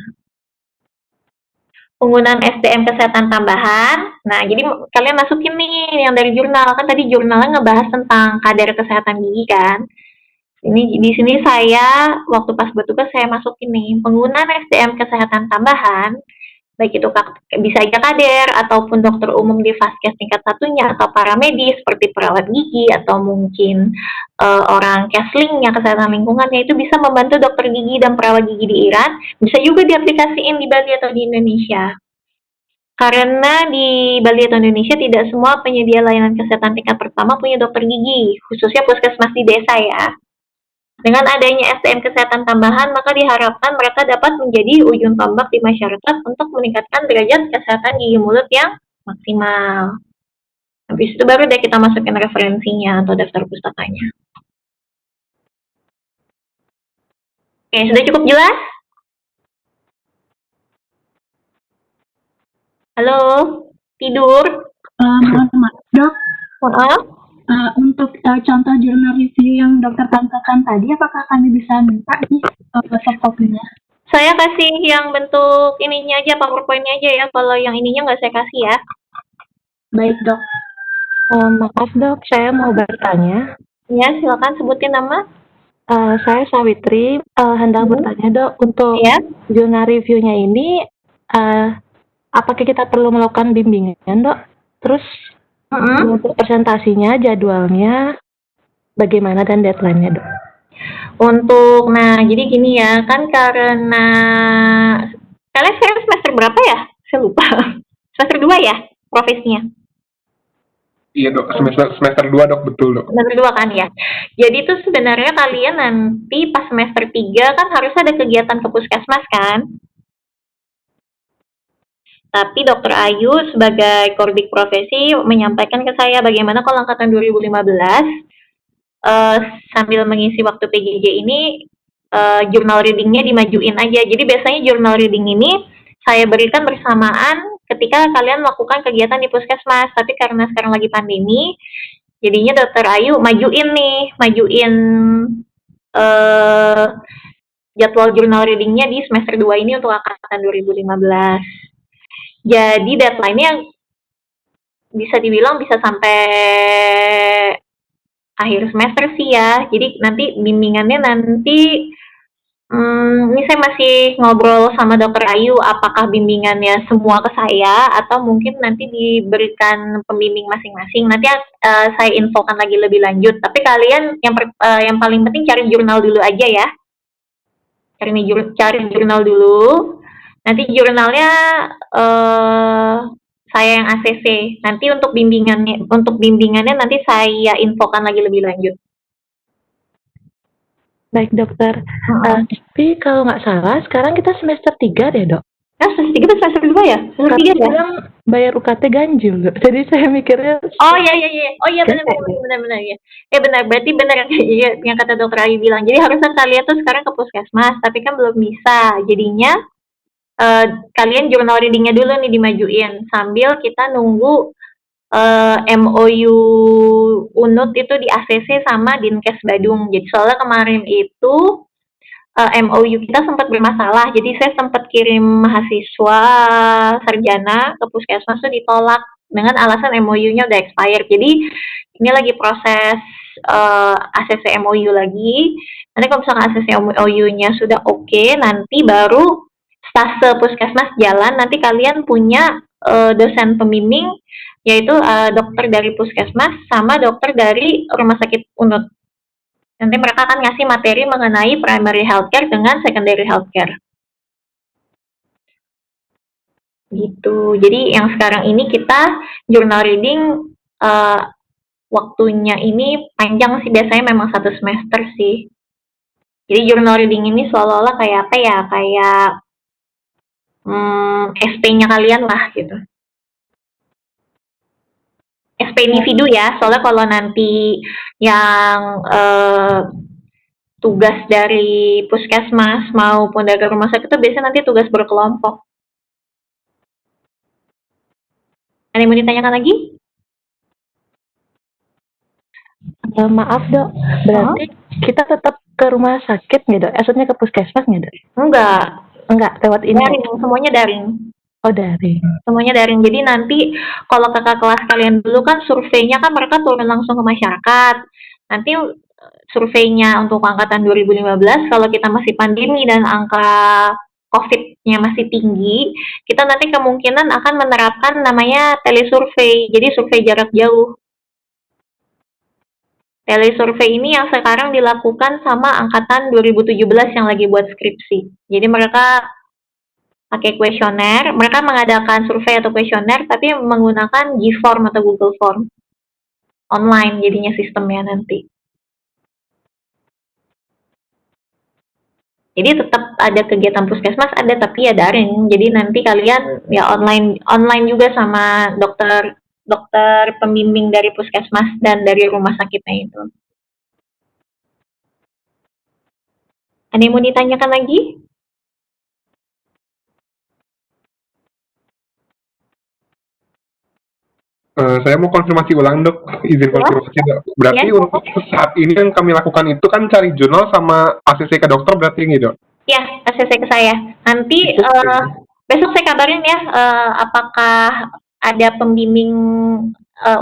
Penggunaan SDM kesehatan tambahan. Nah, jadi kalian masukin nih yang dari jurnal. Kan tadi jurnalnya ngebahas tentang kader kesehatan gigi kan. Di sini saya waktu pas bertugas saya masukin nih penggunaan SDM kesehatan tambahan Baik itu bisa aja kader ataupun dokter umum di vaskes tingkat satunya atau paramedis seperti perawat gigi atau mungkin orang caslingnya kesehatan lingkungannya itu bisa membantu dokter gigi dan perawat gigi di Iran, bisa juga diaplikasiin di Bali atau di Indonesia. Karena di Bali atau Indonesia tidak semua penyedia layanan kesehatan tingkat pertama punya dokter gigi, khususnya puskesmas di desa ya. Dengan adanya SDM kesehatan tambahan, maka diharapkan mereka dapat menjadi ujung tombak di masyarakat untuk meningkatkan derajat kesehatan gigi mulut yang maksimal. Habis itu baru deh kita masukin referensinya atau daftar pustakanya. Oke, sudah cukup jelas? Halo? Tidur? Maaf, Dok. Maaf? Untuk contoh jurnal review yang dokter tampilkan tadi, apakah kami bisa minta nih soft copy-nya? Saya kasih yang bentuk ininya aja, PowerPoint-nya aja ya. Kalau yang ininya nggak saya kasih ya. Baik, Dok. Maaf dok, saya mau bertanya. Ya, silakan sebutin nama. Saya Sawitri, hendak bertanya dok, untuk Ya. jurnal review-nya ini, apakah kita perlu melakukan bimbingan dok? Terus untuk presentasinya, jadwalnya, bagaimana dan deadline-nya dok? Nah jadi gini ya, kan karena kalian sekarang semester berapa ya? Saya lupa. Semester 2 ya profesinya? Iya dok, semester 2 dok, betul dok. Semester 2 kan ya. Jadi itu sebenarnya kalian nanti pas semester 3 kan harus ada kegiatan ke puskesmas kan? Tapi Dokter Ayu sebagai Kordik Profesi menyampaikan ke saya bagaimana kalau angkatan 2015 sambil mengisi waktu PJJ ini jurnal readingnya dimajuin aja. Jadi biasanya jurnal reading ini saya berikan bersamaan ketika kalian melakukan kegiatan di puskesmas. Tapi karena sekarang lagi pandemi, jadinya Dokter Ayu majuin jadwal jurnal readingnya di semester 2 ini untuk angkatan 2015. Jadi deadline-nya bisa dibilang bisa sampai akhir semester sih ya. Jadi nanti bimbingannya ini saya masih ngobrol sama Dokter Ayu apakah bimbingannya semua ke saya atau mungkin nanti diberikan pembimbing masing-masing. Nanti saya infokan lagi lebih lanjut. Tapi kalian yang paling penting cari jurnal dulu aja ya. Cari jurnal dulu. Nanti jurnalnya saya yang ACC. Nanti untuk bimbingannya nanti saya infokan lagi lebih lanjut. Baik dokter. Tapi kalau nggak salah sekarang kita semester 3 deh dok. Ya, semester 3 atau semester 2 ya? Semester 3 ya? Sekarang bayar UKT ganjil dok. Jadi saya mikirnya. Oh iya. Oh iya benar ya. Benar, berarti benar yang kata Dokter Ayu bilang. Jadi harusnya kalian tuh sekarang ke puskesmas, tapi kan belum bisa. Jadinya kalian jurnal readingnya dulu nih dimajuin sambil kita nunggu MOU UNUT itu di ACC sama Dinkes Badung. Jadi soalnya kemarin itu MOU kita sempat bermasalah. Jadi saya sempat kirim mahasiswa sarjana ke puskesmas tuh ditolak dengan alasan MOU-nya udah expired. Jadi ini lagi proses ACC MOU lagi. Nanti kalau misalkan ACC MOU-nya sudah oke, nanti baru stase puskesmas jalan, nanti kalian punya dosen pembimbing, yaitu dokter dari puskesmas sama dokter dari rumah sakit UNUT. Nanti mereka akan ngasih materi mengenai primary healthcare dengan secondary healthcare. Gitu. Jadi yang sekarang ini kita jurnal reading waktunya ini panjang sih, biasanya memang 1 semester sih. Jadi jurnal reading ini seolah-olah kayak apa ya, kayak SP-nya kalian lah gitu. SP individu ya, soalnya kalau nanti yang tugas dari puskesmas maupun dari rumah sakit itu biasanya nanti tugas berkelompok. Ada yang mau ditanyakan lagi? Maaf dok, berarti kita tetap ke rumah sakit nggak dok? Maksudnya ke puskesmas nggak dok? Enggak, lewat ini. Daring, semuanya daring. Oh daring. Semuanya daring. Jadi nanti kalau kakak kelas kalian dulu kan surveinya kan mereka turun langsung ke masyarakat. Nanti surveinya untuk angkatan 2015 kalau kita masih pandemi dan angka COVID-nya masih tinggi, kita nanti kemungkinan akan menerapkan namanya telesurvei, jadi survei jarak jauh. Telesurvei ini yang sekarang dilakukan sama angkatan 2017 yang lagi buat skripsi. Jadi mereka pakai kuesioner, mereka mengadakan survei atau kuesioner, tapi menggunakan G-Form atau Google Form. Online jadinya sistemnya nanti. Jadi tetap ada kegiatan puskesmas ada, tapi ya daring. Jadi nanti kalian ya online juga sama dokter pembimbing dari puskesmas dan dari rumah sakitnya itu. Ada yang mau ditanyakan lagi? Saya mau konfirmasi ulang dok, izin konfirmasi dok. Berarti Ya. untuk saat ini yang kami lakukan itu kan cari jurnal sama ACC ke dokter berarti ini dok? Ya, ACC ke saya. Nanti besok saya kabarin ya apakah ada pembimbing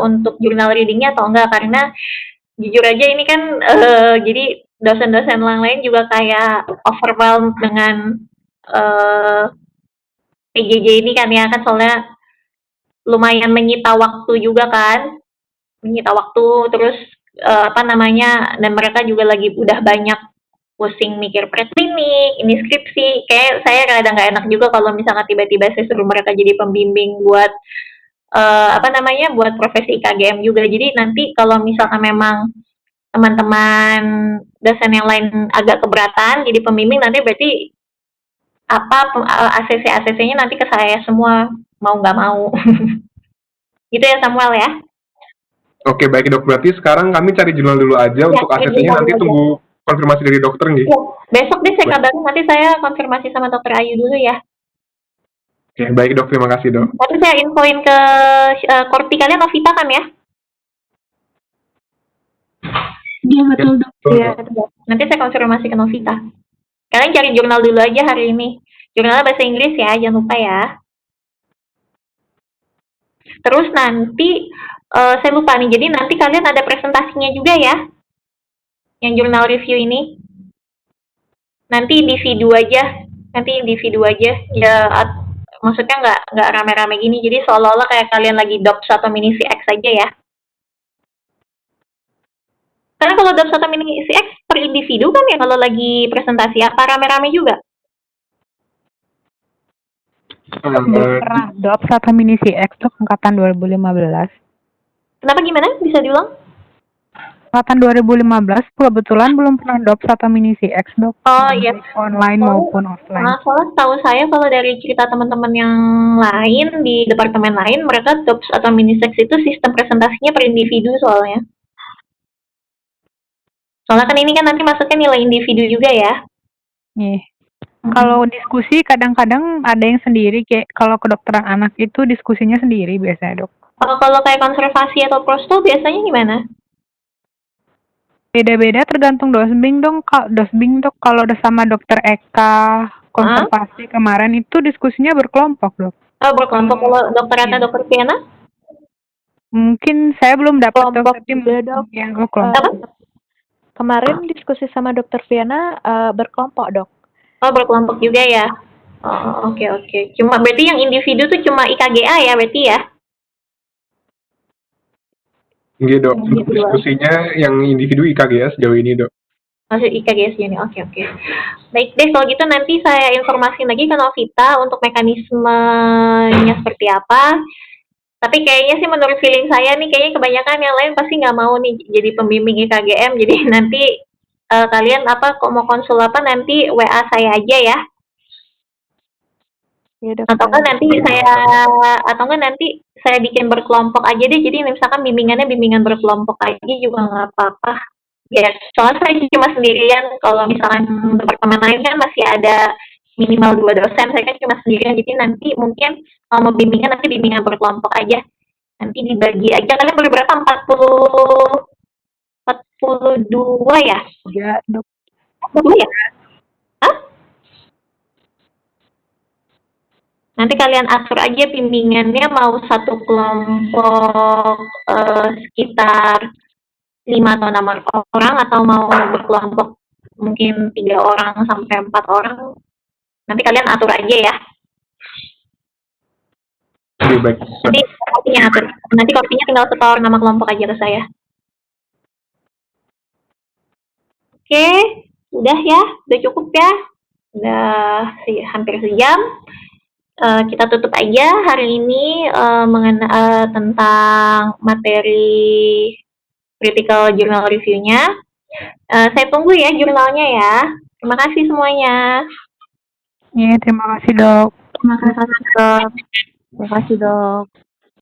untuk jurnal readingnya atau enggak, karena jujur aja ini kan jadi dosen-dosen lain juga kayak overwhelmed dengan PJJ ini kan ya, kan soalnya lumayan menyita waktu juga kan, terus dan mereka juga lagi udah banyak pusing mikir preklinik, ini skripsi, kayak saya rada nggak enak juga kalau misalnya tiba-tiba saya suruh mereka jadi pembimbing buat buat profesi IKGM juga. Jadi nanti kalau misalkan memang teman-teman dosen yang lain agak keberatan jadi pembimbing, nanti berarti ACC-nya nanti ke saya semua, mau nggak mau. Gitu ya Samuel ya. Oke baik dok, berarti sekarang kami cari jurnal dulu aja untuk ACC-nya, nanti tunggu konfirmasi dari dokter nih. Ya, besok deh saya kabarin, nanti saya konfirmasi sama dokter Ayu dulu ya. Oke baik dok, terima kasih dok. Tapi saya infoin ke korti kalian Novita kan ya? Iya betul dok. Iya. Nanti saya konfirmasi ke Novita. Kalian cari jurnal dulu aja hari ini. Jurnalnya bahasa Inggris ya, jangan lupa ya. Terus nanti saya lupa nih, jadi nanti kalian ada presentasinya juga ya, yang jurnal review ini. Nanti individu aja, ya. Maksudnya nggak rame-rame gini, jadi seolah-olah kayak kalian lagi DOPS atau mini CX aja ya. Karena kalau DOPS atau mini CX per individu kan ya, kalau lagi presentasi apa rame-rame juga? Pernah DOPS atau mini CX tuh angkatan 2015. Kenapa gimana? Bisa diulang? Angkatan 2015 kebetulan belum pernah DOPS atau mini CX dok. Oh iya. Online maupun offline. Soalnya tahu saya kalau dari cerita teman-teman yang lain di departemen lain, mereka DOPS atau mini CX itu sistem presentasinya per individu soalnya. Soalnya kan ini kan nanti masuknya nilai individu juga ya. Iya. Kalau diskusi kadang-kadang ada yang sendiri, kayak kalau kedokteran anak itu diskusinya sendiri biasanya dok. Kalau kayak konservasi atau prosto biasanya gimana? Beda-beda tergantung dosbing dong. Kalau udah sama dokter Eka konservasi kemarin itu diskusinya berkelompok dok. Oh berkelompok. Kalau dokter Eka, dokter Fiana? Mungkin saya belum dapat kelompok juga dok. Yang kelompok. Kemarin diskusi sama dokter Fiana berkelompok dok. Oh berkelompok juga ya. Oh oke. Cuma berarti yang individu tuh cuma IKGA ya berarti ya? Iya dok, untuk diskusinya yang individu IKGS sejauh ini dok. Masih IKGS ini, oke. Baik deh, kalau gitu nanti saya informasi lagi ke Novita untuk mekanismenya seperti apa. Tapi kayaknya sih menurut feeling saya nih, kayaknya kebanyakan yang lain pasti nggak mau nih jadi pembimbing IKGM. Jadi nanti kalian mau konsul apa nanti WA saya aja ya. Atau kan nanti saya bikin berkelompok aja deh, jadi misalkan bimbingannya bimbingan berkelompok aja juga nggak apa-apa ya, soalnya saya cuma sendirian. Kalau misalkan departemen lain kan masih ada minimal 2 dosen, saya kan cuma sendirian, jadi nanti mungkin kalau mau bimbingan nanti bimbingan berkelompok aja, nanti dibagi aja. Kalian berapa? 42 ya? Ya dok. 42 ya? Nanti kalian atur aja bimbingannya mau satu kelompok sekitar 5 atau 6 orang, atau mau berkelompok mungkin 3 orang sampai 4 orang. Nanti kalian atur aja ya. Oke, baik. Nanti kopinya atur. Nanti kopinya tinggal setor nama kelompok aja ke saya. Oke, udah ya, udah cukup ya. Udah hampir sejam. Kita tutup aja hari ini tentang materi critical journal review-nya. Saya tunggu ya jurnalnya ya. Terima kasih semuanya. Iya, terima kasih, Dok. Terima kasih. Terima kasih, Dok.